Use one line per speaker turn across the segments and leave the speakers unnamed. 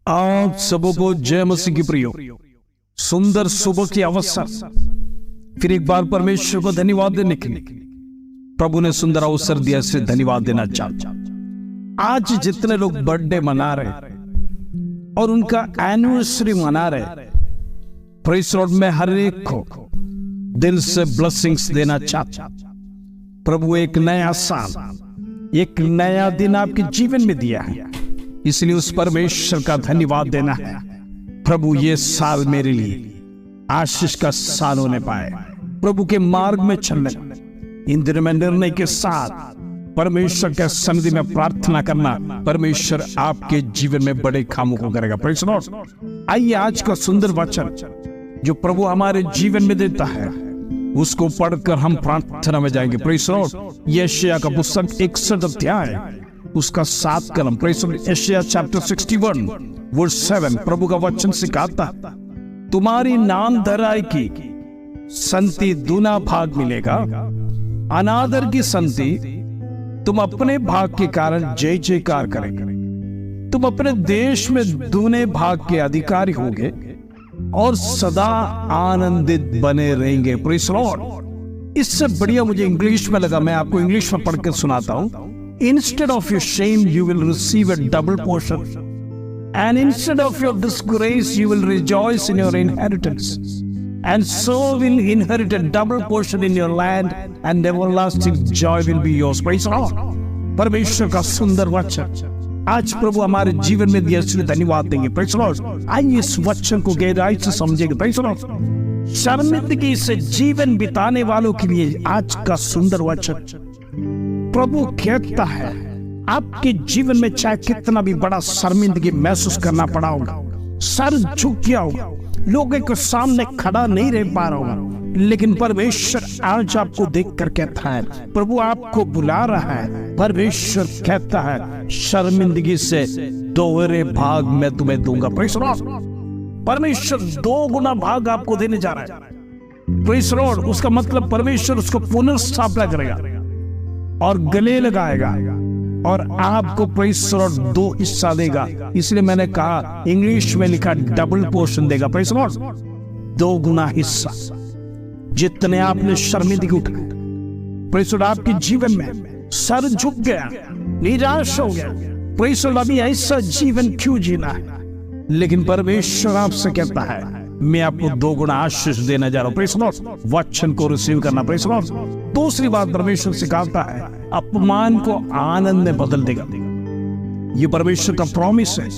आप सबों को जय मसीह की प्रियो। सुंदर सुबह की अवसर, फिर एक बार परमेश्वर को धन्यवाद देने के लिए प्रभु ने सुंदर अवसर दिया, इससे धन्यवाद देना चाहता। आज जितने लोग बर्थडे मना रहे और उनका एनिवर्सरी मना रहे, प्रेज़ लॉर्ड, मैं हर एक को दिल से ब्लेसिंग्स देना चाहता। प्रभु एक नया साल, एक नया दिन आपके जीवन में दिया है, इसलिए उस परमेश्वर का धन्यवाद देना है। प्रभु ये साल मेरे लिए आशीष का साल होने पाए, प्रभु के मार्ग में चलने, इन दिनों में निर्णय के साथ परमेश्वर के सन्निधि में प्रार्थना करना, परमेश्वर आपके जीवन में बड़े कामों को करेगा। Praise Lord. आइए आज का सुंदर वचन जो प्रभु हमारे जीवन में देता है, उसको पढ़कर हम प्रार्थना में जाएंगे। Praise Lord. यशायाह का पुस्तक 61 अध्याय उसका 7 कलम, यशायाह चैप्टर 61 वर्स 7, प्रभु का वचन सिखाता, तुम्हारी नामधराई की संति दूना भाग मिलेगा, अनादर की संति तुम अपने भाग के कारण जय जयकार करेंगे। तुम अपने देश में दूने भाग के अधिकारी होंगे और सदा आनंदित बने रहेंगे। Praise Lord. इससे बढ़िया मुझे इंग्लिश में लगा, मैं आपको इंग्लिश में पढ़कर सुनाता हूं। Instead of your shame, you will receive a double portion. And instead of your disgrace, you will rejoice in your inheritance. And so will inherit a double portion in your land, and everlasting joy will be yours. Praise God. परमेश्वर का सुंदर वचन आज प्रभु हमारे जीवन में दिया, इसलिए धन्यवाद देंगे। Praise Lord. आइए इस वचन को गहराई से समझेंगे। Praise Lord. शर्मिंदगी से जीवन बिताने वालों के लिए आज का सुंदर वचन प्रभु कहता है, आपके जीवन में चाहे कितना भी बड़ा शर्मिंदगी महसूस करना पड़ा होगा, सर झुक गया होगा, लोगों के सामने खड़ा नहीं रह पा रहा होगा, लेकिन परमेश्वर आज आपको देखकर कहता है, प्रभु आपको बुला रहा है। परमेश्वर कहता है, शर्मिंदगी से दोहरे भाग मैं तुम्हें दूंगा। Praise Lord. परमेश्वर 2 गुना भाग आपको देने जा रहा है। Praise Lord. उसका मतलब परमेश्वर उसको पुनर्स्थापना करेगा और गले लगाएगा और आपको प्रेज़ लॉर्ड 2 हिस्सा देगा। इसलिए मैंने कहा, इंग्लिश में लिखा डबल पोर्शन देगा। Praise Lord. 2 गुना हिस्सा। जितने आपने शर्मिंदगी उठाई, प्रेज़ लॉर्ड, आपके जीवन में सर झुक गया, निराश हो गया, प्रेज़ लॉर्ड, अभी ऐसा जीवन क्यों जीना है, लेकिन परमेश्वर आपसे कहता है, मैं आपको 2 गुना आशीष देने जा रहा हूं। Praise Lord. वचन को रिसीव करना। Praise Lord. दूसरी बात परमेश्वर सिखाता है, अपमान को आनंद में बदल देगा। ये परमेश्वर का प्रॉमिस है।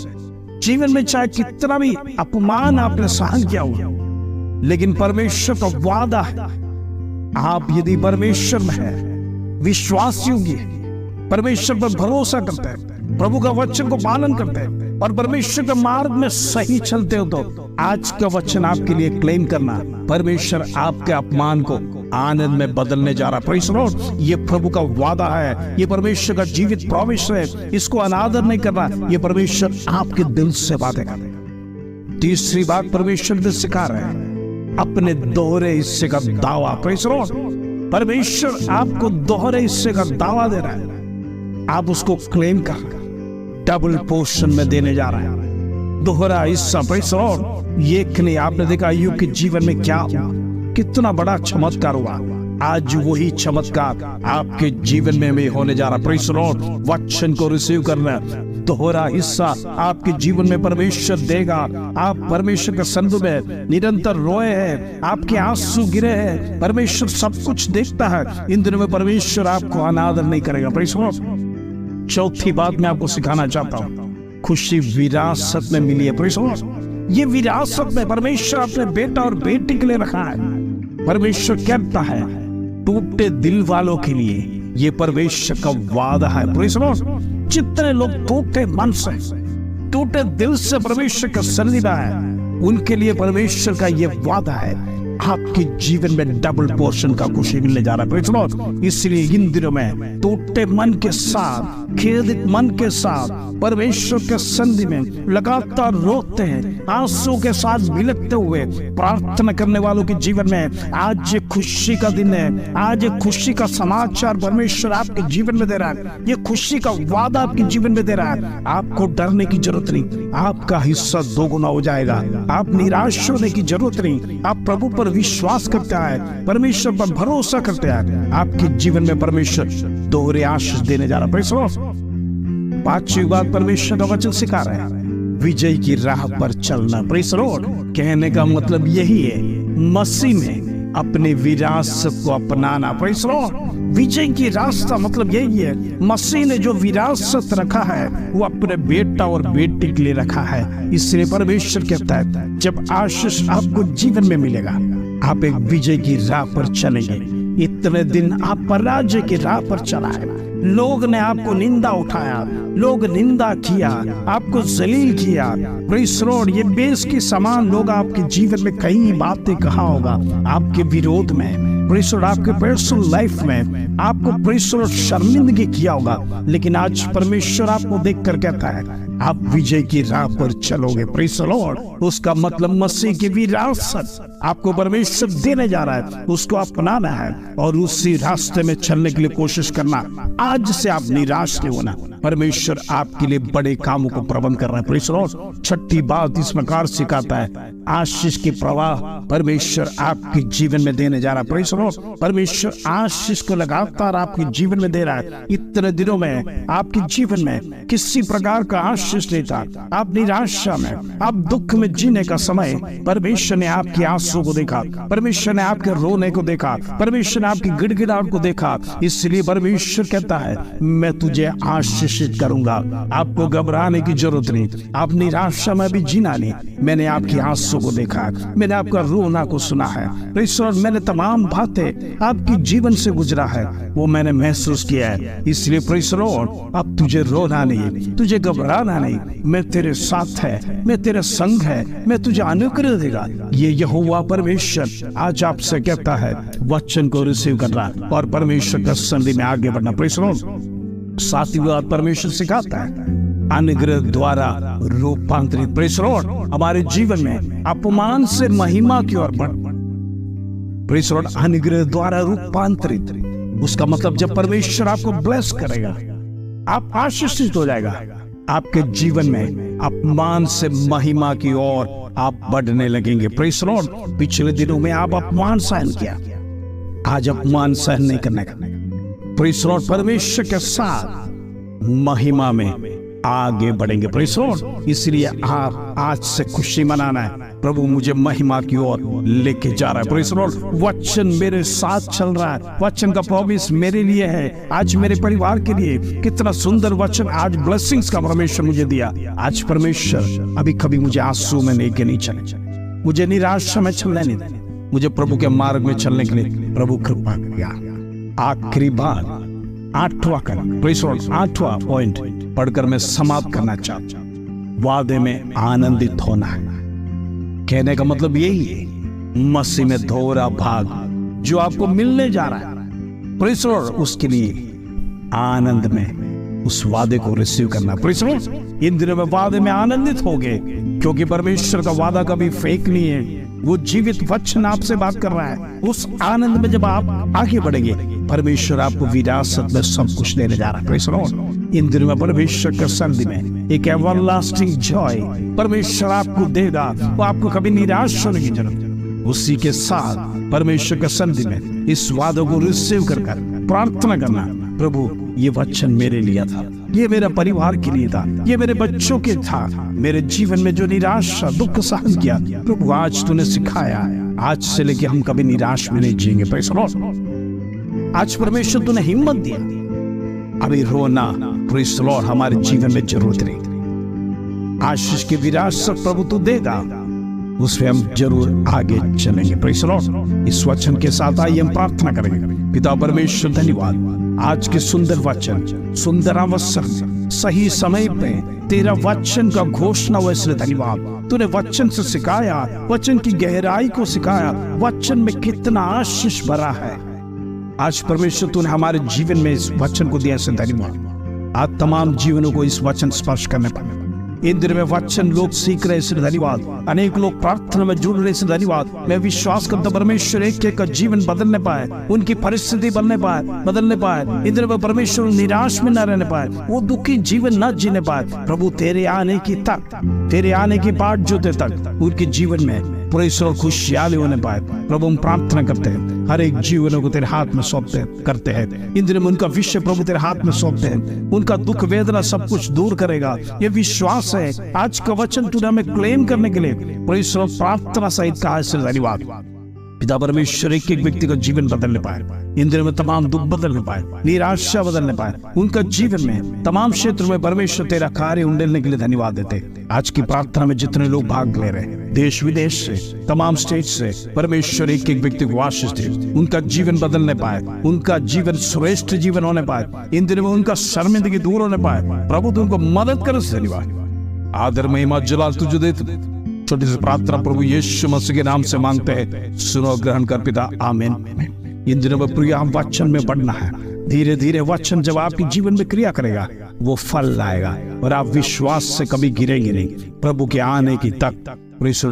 जीवन में चाहे कितना भी अपमान आपने सहन किया हो, लेकिन परमेश्वर का वादा है, आप यदि परमेश्वर में है, विश्वासी होंगे, परमेश्वर पर भरोसा करते हैं, प्रभु का वचन को पालन करते हैं और परमेश्वर के मार्ग में सही चलते हो, तो आज का वचन आपके लिए क्लेम करना, परमेश्वर आपके अपमान को आनंद में बदलने जा रहा है। Praise Lord. ये प्रभु का वादा है, ये परमेश्वर का जीवित प्रॉमिस है, इसको अनादर नहीं करना। ये परमेश्वर आपके दिल से वादे करेगा। तीसरी बात परमेश्वर ने सिखा रहे हैं, अपने दोहरे हिस्से का दावा। Praise Lord. परमेश्वर आपको दोहरे हिस्से का दावा दे रहा है, आप उसको क्लेम कर, डबल पोर्शन में देने जा रहा है, दोहरा हिस्सा। Praise Lord. ये नहीं, आपने देखा अय्यूब के जीवन में क्या हुआ, कितना बड़ा चमत्कार हुआ। आज वही चमत्कार आपके जीवन में भी होने जा रहा। Praise Lord. वचन को रिसीव करना, दोहरा हिस्सा आपके जीवन में परमेश्वर देगा। आप परमेश्वर के सन्निधि में निरंतर रोए हैं, आपके आंसू गिरे हैं, परमेश्वर सब कुछ देखता है। इन दिनों में परमेश्वर आपको अनादर नहीं करेगा। Praise Lord. चौथी बात मैं आपको सिखाना चाहता हूं, खुशी विरासत में मिली है। Praise Lord. ये विरासत में परमेश्वर अपने बेटा और बेटी के लिए रखा है। परमेश्वर कहता है, टूटे दिल वालों के लिए ये परमेश्वर का वादा है। Praise Lord. जितने लोग टूटे मन से, टूटे दिल से परमेश्वर का सन्निधि है, उनके लिए परमेश्वर का ये वादा है, आपके जीवन में डबल पोर्शन का खुशी मिलने जा रहा है। Praise the Lord. इसलिए इन दिनों में टूटे मन के साथ, खेदित मन के साथ परमेश्वर के सन्निधि में लगातार रोते हैं, आंसू के साथ बिलखते हुए प्रार्थना करने वालों के जीवन में आज ये खुशी का दिन है। आज ये खुशी का समाचार परमेश्वर आपके जीवन में दे रहा है। ये खुशी का वादा आपके जीवन में दे रहा है। आपको डरने की जरूरत नहीं, आपका हिस्सा दोगुना हो जाएगा। आप निराश होने की जरूरत नहीं। आप प्रभु पर विश्वास करते हैं, परमेश्वर पर भरोसा करते हैं, आपके जीवन में परमेश्वर दोहरे आशीष देने जा रहा है। पांचवी बात परमेश्वर का वचन सिखा रहा है, विजय की राह पर चलना। Praise the Lord. कहने का मतलब यही है, मसीह में अपने विरासत को अपनाना। Praise the Lord. विजय की रास्ता मतलब यही है, मसीह ने जो विरासत रखा है वो अपने बेटा और बेटी के लिए रखा है। इसलिए परमेश्वर कहता है, जब आशीष आपको जीवन में मिलेगा, आप एक विजय की राह पर चलेंगे। इतने दिन आप पराजय की राह पर चला है। लोग ने आपको निंदा उठाया, लोग निंदा किया, आपको जलील किया। Praise the Lord. ये बेस के समान लोग आपके जीवन में कई बातें कहा होगा आपके विरोध में। Praise the Lord. आपके पर्सनल लाइफ में आपको प्रेज़ द लॉर्ड शर्मिंदगी किया होगा, लेकिन आज परमेश्वर आपको देखकर कहता है, आप विजय की राह पर चलोगे। Praise the Lord. उसका मतलब मसीह की विरासत आपको परमेश्वर देने जा रहा है, उसको अपनाना है और उसी रास्ते में चलने के लिए कोशिश करना। आज से आप निराश नहीं होना, परमेश्वर आपके लिए बड़े कामों को प्रबंध कर रहा है। Praise the Lord. छठी बात इस प्रकार सिखाता है, आशीष के प्रवाह परमेश्वर आपके जीवन में देने जा रहा है। Praise the Lord. परमेश्वर आशीष को लगातार आपके जीवन में दे रहा है। इतने दिनों में आपके जीवन में किसी प्रकार का आशीष नहीं था। आप निराशा में, आप दुख में जीने का समय, परमेश्वर ने आपकी आंसू को देखा, परमेश्वर ने आपके रोने को देखा, परमेश्वर ने आपकी गिड़गिड़ाहट को देखा। इसलिए परमेश्वर कहता है, मैं तुझे आशीषित करूंगा। आपको घबराने की जरूरत नहीं, आप निराशा में भी जीना नहीं। मैंने आपकी आंसू को देखा, मैंने आपका रोना को सुना है। मैंने तमाम बातें आपके जीवन से गुजरा है, वो मैंने महसूस किया है। इसलिए प्रेज़ द लॉर्ड, अब तुझे रोना नहीं, तुझे घबराना नहीं। मैं तेरे साथ है, मैं तेरे संग है, मैं तुझे अनुग्रह देगा। ये यहोवा परमेश्वर आज आपसे कहता है, वचन को रिसीव करना और परमेश्वर का सन्निधि में आगे बढ़ना। Praise the Lord. सातवीं बात परमेश्वर सिखाता है, अनुग्रह द्वारा रूपांतरित। Praise the Lord. हमारे जीवन में अपमान से महिमा की ओर बढ़। Praise the Lord. अनुग्रह द्वारा रूपांतरित, उसका मतलब जब परमेश्वर आपको ब्लेस करेगा, आप आशीषित हो जाएगा। आपके जीवन में अपमान से महिमा की ओर आप बढ़ने लगेंगे। Praise the Lord. पिछले दिनों में आप अपमान सहन किया, आज अपमान सहन नहीं करने का। Praise the Lord. परमेश्वर के साथ महिमा में आगे बढ़ेंगे। Praise the Lord. इसलिए आप आज से खुशी मनाना है, प्रभु मुझे महिमा की ओर लेके जा रहा है। Praise the Lord. वचन मेरे साथ चल रहा है, वचन का प्रॉमिस मेरे लिए है, आज मेरे परिवार के लिए। कितना सुंदर वचन, आज ब्लेसिंग्स का परमेश्वर मुझे दिया। आज परमेश्वर अभी कभी मुझे आंसू में लेके नहीं चले, मुझे निराशा में चलने नहीं देने, मुझे प्रभु के मार्ग में चलने के लिए प्रभु कृपा किया। आखिरी बात, आठवां करना। Praise the Lord. आठवां पॉइंट पढ़कर मैं समाप्त करना चाहता हूं, वादे में आनंदित होना है। कहने का मतलब यही है, मसीह में दोहरा भाग जो आपको मिलने जा रहा है, प्रेज़ द लॉर्ड, उसके लिए आनंद में उस वादे को रिसीव करना। Praise the Lord. इन दिनों में वादे में आनंदित होगे, क्योंकि परमेश्वर का वादा कभी फेक नहीं है। वो जीवित वचन आपसे बात कर रहा है। उस आनंद में जब आप आगे बढ़ेंगे, परमेश्वर आपको विरासत में सब कुछ देने जा रहा है। Praise the Lord. इन दिनों में परमेश्वर के सन्निधि में एक एवरलास्टिंग जॉय परमेश्वर आपको देगा। वो आपको कभी निराश होने की जरूरत नहीं। उसी के साथ परमेश्वर के सन्निधि में इस वादों को रिसीव कर प्रार्थना करना, प्रभु ये वचन मेरे लिए था, ये मेरा परिवार के लिए था, ये मेरे बच्चों के था। मेरे जीवन में जो निराशा दुख सहन किया, प्रभु आज तूने सिखाया, आज से लेके हम कभी निराश में नहीं जिएंगे। Praise the Lord. आज परमेश्वर तूने हिम्मत दिया, अभी रोना प्रेज़ द लॉर्ड हमारे जीवन में जरूरत नहीं। आशीष की विरासत प्रभु तू देगा, उसमें हम जरूर आगे चलेंगे। Praise the Lord. इस वचन के साथ आइए हम प्रार्थना करेंगे। पिता परमेश्वर धन्यवाद, आज के सुंदर वचन, सुंदर अवसर सही समय पे तेरा वचन का घोषणा हुआ, इसलिए धन्यवाद। तूने वचन से सिखाया, वचन की गहराई को सिखाया, वचन में कितना आशीष भरा है। आज परमेश्वर तूने हमारे जीवन में इस वचन को दिया, इसलिए धन्यवाद। आज तमाम जीवनों को इस वचन स्पर्श करने पाए। इन दिनों में वचन लोग सीख रहे, इसलिए धन्यवाद। अनेक लोग प्रार्थना में जुड़ रहे, इसलिए धन्यवाद। मैं विश्वास करता परमेश्वर एक एक का जीवन बदलने पाए, उनकी परिस्थिति बदलने पाए। इन दिनों में परमेश्वर निराश में न रहने पाए, वो दुखी जीवन न जीने पाए। प्रभु तेरे आने की बाट जोते तक उनके जीवन में परमेश्वर खुशहाली होने पाए। प्रभु हम प्रार्थना करते हैं, हर एक जीवनों को तेरे हाथ में सौंपते करते हैं। इन दिनों में उनका विषय प्रभु तेरे हाथ में सौंपते हैं। उनका दुख वेदना सब कुछ दूर करेगा, ये विश्वास है। आज का वचन तूने हमें क्लेम करने के लिए परमेश्वर प्रार्थना सहित कहा, इसलिए धन्यवाद। पिता परमेश्वर एक एक व्यक्ति का जीवन बदलने पाए, इन दिनों में तमाम दुख बदलने पाए, निराशा बदलने पाए, उनका जीवन में तमाम क्षेत्रों में परमेश्वर तेरा कार्य उंडेलने के लिए धन्यवाद देते। आज की प्रार्थना में जितने लोग भाग ले रहे हैं, देश विदेश से, तमाम स्टेट से, परमेश्वर एक एक व्यक्ति को आशीष दे, उनका जीवन बदलने पाए, उनका जीवन श्रेष्ठ जीवन होने पाए। इन दिनों में उनका शर्मिंदगी दूर होने पाए। प्रभु तू उनको मदद कर, धन्यवाद। आदर महिमा जलाल तुझे देते। छोटी सी प्रार्थना प्रभु यीशु मसीह के नाम से मांगते हैं, सुनो ग्रहण कर पिता, आमीन। इन दिनों में प्रिय हम वचन में बढ़ना है। धीरे धीरे वचन जब आपके जीवन में क्रिया करेगा, वो फल लाएगा और आप विश्वास से कभी गिरेंगे नहीं। प्रभु के आने की तक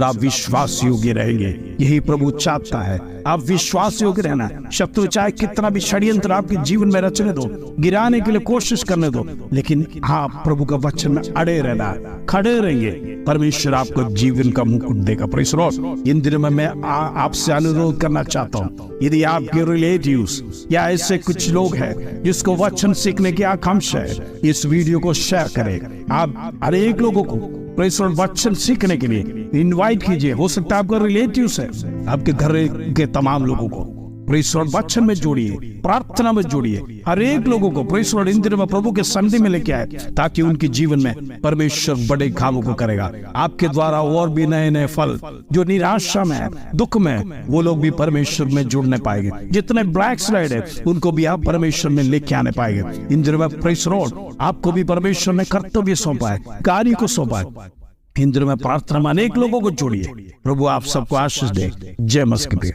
आप विश्वास योग्य रहेंगे, यही प्रभु चाहता है। आप विश्वास योग्य रहना। शत्रु चाहे कितना भी षड्यंत्र आपके जीवन में रचने दो, गिराने के लिए कोशिश करने दो, लेकिन आप प्रभु का वचन में अड़े रहना, खड़े रहेंगे। परमेश्वर आपको जीवन का मुकुट देगा। Praise Lord. इन दिनों में मैं आपसे अनुरोध करना चाहता हूँ, यदि आपके रिलेटिव्स या ऐसे कुछ लोग हैं जिसको वचन सीखने की आकांक्षा है, इस वीडियो को शेयर करें। आप हर एक लोगों को प्रेज़ लॉर्ड वचन सीखने के लिए इनवाइट कीजिए। हो सकता है आपका रिलेटिव्स है, आपके घर के तमाम लोगों को प्रेज़ लॉर्ड वचन में जोड़िए, प्रार्थना में जोड़िए। हर एक लोगों को प्रेज़ लॉर्ड इन दिनों में प्रभु के सन्निधि में लेके आए, ताकि उनके जीवन में परमेश्वर बड़े कामों को करेगा। आपके द्वारा और भी नए नए फल, जो निराशा में है, दुख में, वो लोग भी परमेश्वर में जुड़ने पाएंगे। जितने ब्लैक स्लाइड है, उनको भी आप परमेश्वर में लेके आने पाएंगे। इन दिनों में प्रेज़ लॉर्ड आपको भी परमेश्वर ने कर्तव्य सौंपा है, कार्य को सौंपा है। इन दिनों में प्रार्थना में अनेक लोगों को जोड़िए। प्रभु आप सबको आशीष दे। जय मसीह।